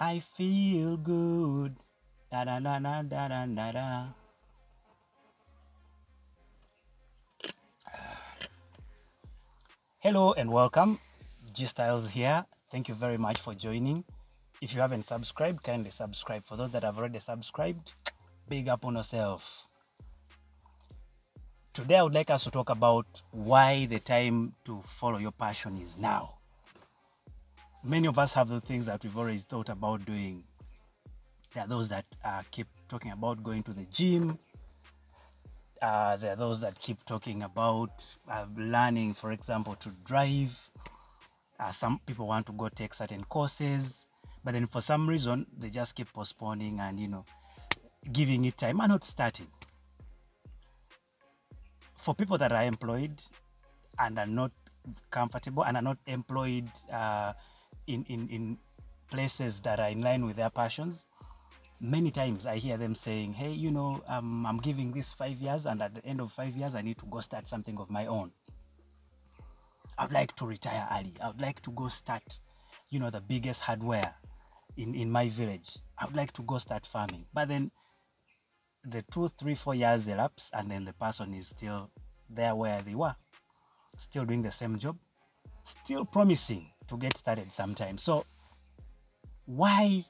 I feel good. Da da da da da da da da. Hello and welcome. G Styles here. Thank you very much for joining. If you haven't subscribed, kindly subscribe. For those that have already subscribed, big up on yourself. Today I would like us to talk about why the time to follow your passion is now. Many of us have the things that we've already thought about doing. There are those that keep talking about going to the gym. There are those that keep talking about learning, for example, to drive. Some people want to go take certain courses, but then for some reason, they just keep postponing and, giving it time and not starting. For people that are employed and are not comfortable and are not employed in places that are in line with their passions, many times I hear them saying, hey, I'm giving this 5 years, and at the end of 5 years, I need to go start something of my own. I'd like to retire early. I would like to go start, the biggest hardware in my village. I would like to go start farming. But then the 2, 3, 4 years elapse, and then the person is still there where they were, still doing the same job, still promising to get started sometime. So why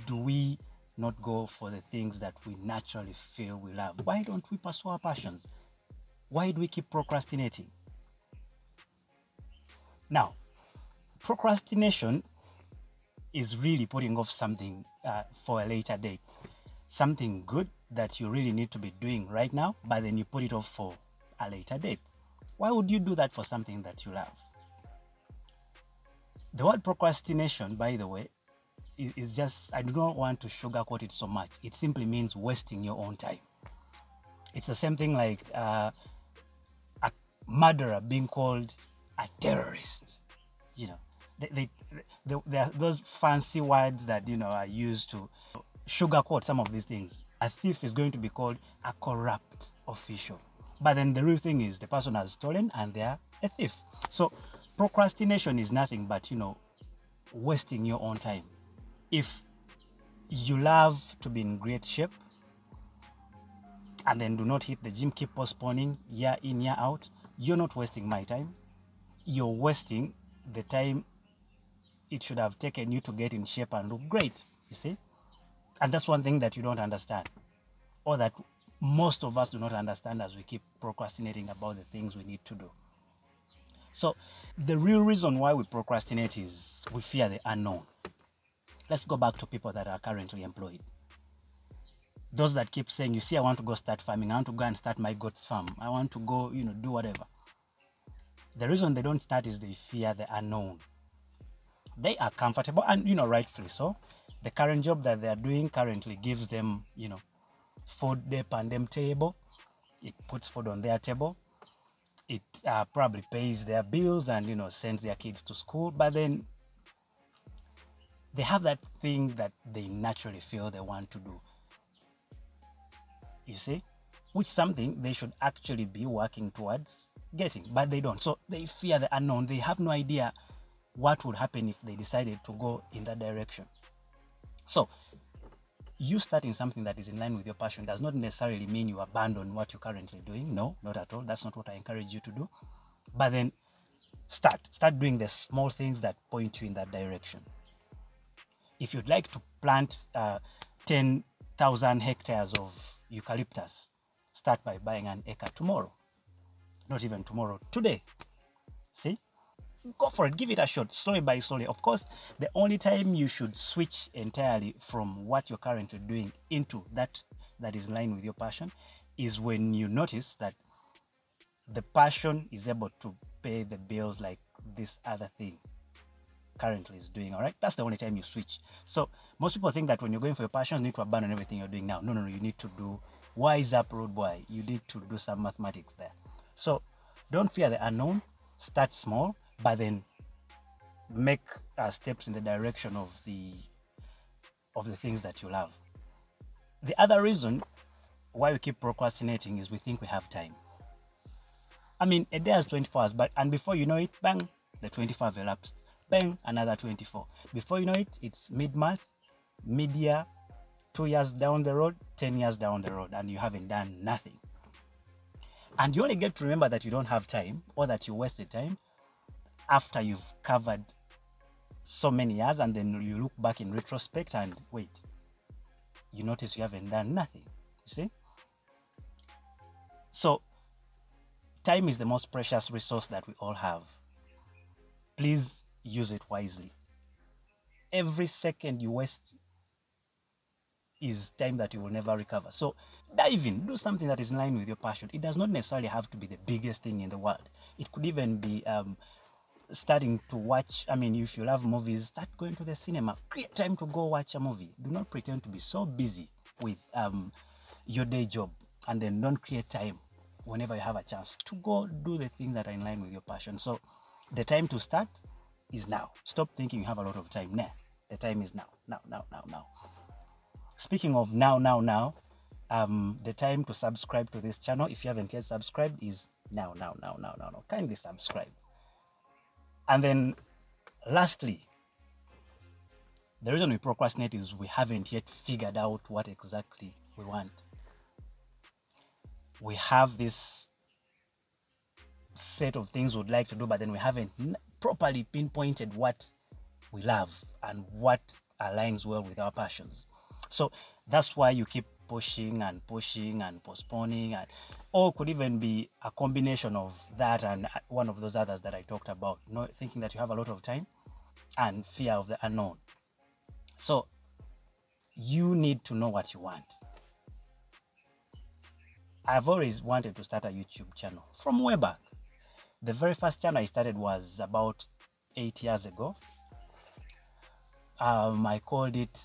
do we not go for the things that we naturally feel we love? Why don't we pursue our passions? Why do we keep procrastinating? Now, procrastination is really putting off something for a later date. Something good that you really need to be doing right now, but then you put it off for a later date. Why would you do that for something that you love? The word procrastination, by the way, is just, I do not want to sugarcoat it so much. It simply means wasting your own time. It's the same thing like a murderer being called a terrorist. There are those fancy words that are used to sugarcoat some of these things. A thief is going to be called a corrupt official, but then the real thing is the person has stolen and they are a thief. So procrastination is nothing but wasting your own time. If you love to be in great shape and then do not hit the gym, keep postponing year in, year out, you're not wasting my time. You're wasting the time it should have taken you to get in shape and look great, you see? And that's one thing that you don't understand, or that most of us do not understand as we keep procrastinating about the things we need to do. So the real reason why we procrastinate is we fear the unknown. Let's go back to people that are currently employed. Those that keep saying, you see, I want to go start farming. I want to go and start my goats farm. I want to go, do whatever. The reason they don't start is they fear the unknown. They are comfortable and, rightfully so. The current job that they are doing currently gives them, food on them table. It puts food on their table. It probably pays their bills and, sends their kids to school. But then they have that thing that they naturally feel they want to do. You see? Which something they should actually be working towards getting, but they don't. So they fear the unknown. They have no idea what would happen if they decided to go in that direction. So you starting something that is in line with your passion does not necessarily mean you abandon what you're currently doing. No, not at all. That's not what I encourage you to do. But then start doing the small things that point you in that direction. If you'd like to plant 10,000 hectares of eucalyptus, start by buying an acre tomorrow. Not even tomorrow, today. See? Go for it. Give it a shot, slowly by slowly. Of course, the only time you should switch entirely from what you're currently doing into that is in line with your passion is when you notice that the passion is able to pay the bills like this other thing currently is doing. All right, that's the only time you switch. So most people think that when you're going for your passion, you need to abandon everything you're doing now. No, you need to do wise up, road boy. You need to do some mathematics there. So don't fear the unknown. Start small, but then make steps in the direction of the things that you love. The other reason why we keep procrastinating is we think we have time. I mean, a day has 24 hours, and before you know it, bang, the 24 have elapsed. Bang, another 24. Before you know it, it's mid-month. media 2 years down the road, 10 years down the road, and you haven't done nothing. And you only get to remember that you don't have time or that you wasted time after you've covered so many years, and then you look back in retrospect and wait, you notice you haven't done nothing. You see? So time is the most precious resource that we all have. Please use it wisely. Every second you waste is time that you will never recover. So dive in, do something that is in line with your passion. It does not necessarily have to be the biggest thing in the world. It could even be starting to watch. I mean, if you love movies, start going to the cinema. Create time to go watch a movie. Do not pretend to be so busy with your day job, and then don't create time whenever you have a chance to go do the things that are in line with your passion. So the time to start is now. Stop thinking you have a lot of time. Nah, the time is now. Now. Speaking of now, the time to subscribe to this channel, if you haven't yet subscribed, is now. Kindly subscribe. And then lastly, the reason we procrastinate is we haven't yet figured out what exactly we want. We have this set of things we'd like to do, but then we haven't properly pinpointed what we love and what aligns well with our passions. So that's why you keep pushing and postponing, or could even be a combination of that and one of those others that I talked about, thinking that you have a lot of time and fear of the unknown. So you need to know what you want. I've always wanted to start a YouTube channel from way back. The very first channel I started was about 8 years ago. I called it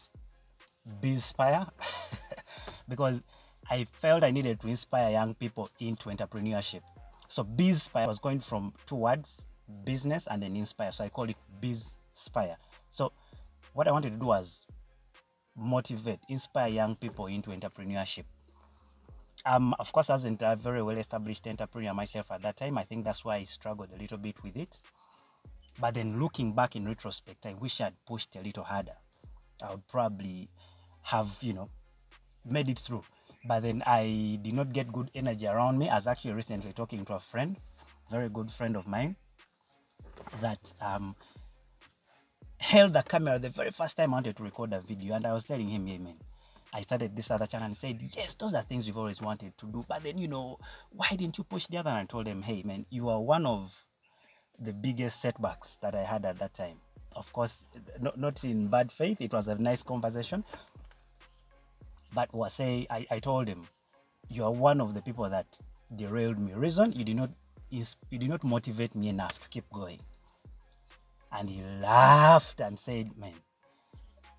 Bizspire because I felt I needed to inspire young people into entrepreneurship. So Bizspire was going from two words, business and then inspire. So I called it Bizspire. So what I wanted to do was motivate, inspire young people into entrepreneurship. Of course, I wasn't a very well-established entrepreneur myself at that time. I think that's why I struggled a little bit with it. But then looking back in retrospect, I wish I'd pushed a little harder. I would probably have, made it through. But then I did not get good energy around me. I was actually recently talking to a friend, very good friend of mine, that held the camera the very first time I wanted to record a video. And I was telling him, hey man, I started this other channel, and he said, yes, those are things you've always wanted to do. But then, why didn't you push the other? And I told him, hey man, you are one of the biggest setbacks that I had at that time. Of course, not in bad faith. It was a nice conversation. But I told him, you are one of the people that derailed me. Reason, you did not motivate me enough to keep going. And he laughed and said, man,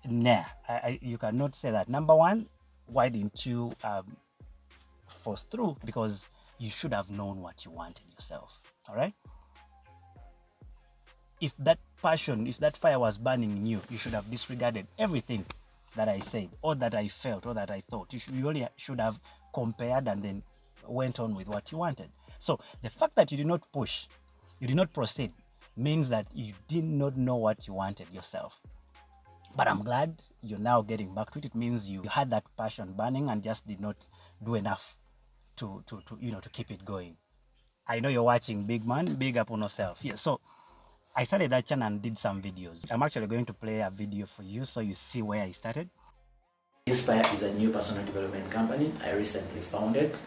nah, you cannot say that. Number one, why didn't you force through? Because you should have known what you wanted yourself. All right. If that passion, if that fire was burning in you, you should have disregarded everything that I said or that I felt or that I thought. You only should have compared and then went on with what you wanted. So the fact that you did not push, you did not proceed, means that you did not know what you wanted yourself. But I'm glad you're now getting back to it. It means you had that passion burning and just did not do enough to keep it going. I know you're watching, big man, big up on yourself. Yeah, so I started that channel and did some videos. I'm actually going to play a video for you so you see where I started. Inspire is a new personal development company I recently founded,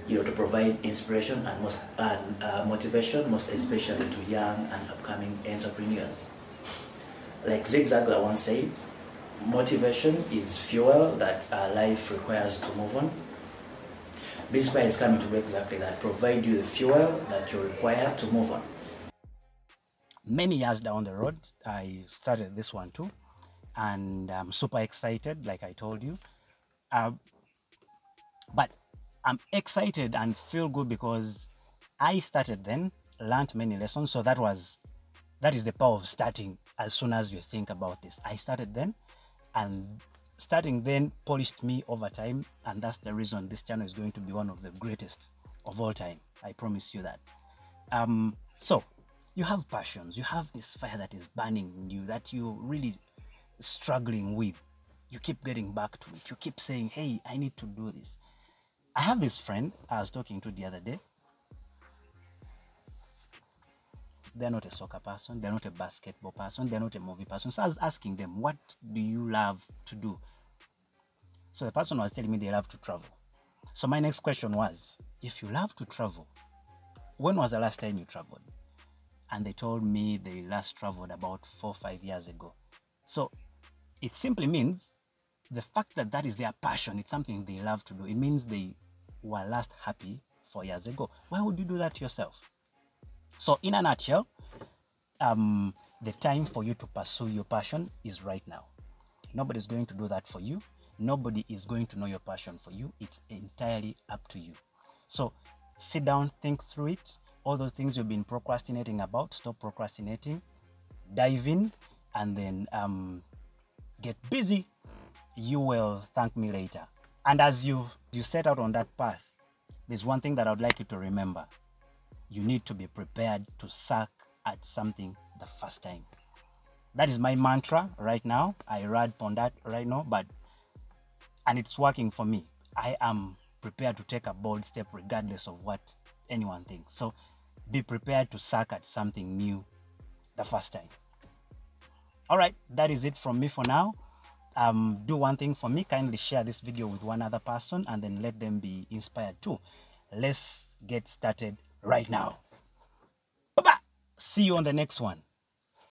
to provide inspiration and motivation, most especially to young and upcoming entrepreneurs. Like Zig Ziglar once said, motivation is fuel that life requires to move on. Bizspire is coming to do exactly that, provide you the fuel that you require to move on. Many years down the road, I started this one too, and I'm super excited, like I told you. But I'm excited and feel good because I started then, learned many lessons. So that is the power of starting as soon as you think about this. I started then, and starting then polished me over time, and that's the reason this channel is going to be one of the greatest of all time. I promise you that. So you have passions, you have this fire that is burning in you that you're really struggling with. you keep getting back to it. You keep saying, hey, I need to do this. I have this friend I was talking to the other day. They're not a soccer person. They're not a basketball person. They're not a movie person. So I was asking them, what do you love to do? So the person was telling me they love to travel. So my next question was, if you love to travel, when was the last time you traveled? And they told me they last traveled about 4 or 5 years ago. So it simply means the fact that that is their passion, it's something they love to do. It means they were last happy 4 years ago. Why would you do that to yourself? So in a nutshell, the time for you to pursue your passion is right now. Nobody's going to do that for you. Nobody is going to know your passion for you. It's entirely up to you. So sit down, think through it. All those things you've been procrastinating about, stop procrastinating, dive in, and then get busy. You will thank me later. And as you set out on that path, there's one thing that I would like you to remember. You need to be prepared to suck at something the first time. That is my mantra right now. I ride on that right now, and it's working for me. I am prepared to take a bold step regardless of what anyone thinks. So be prepared to suck at something new the first time. All right, that is it from me for now. Do one thing for me, kindly share this video with one other person and then let them be inspired too. Let's get started right now. Bye-bye. See you on the next one.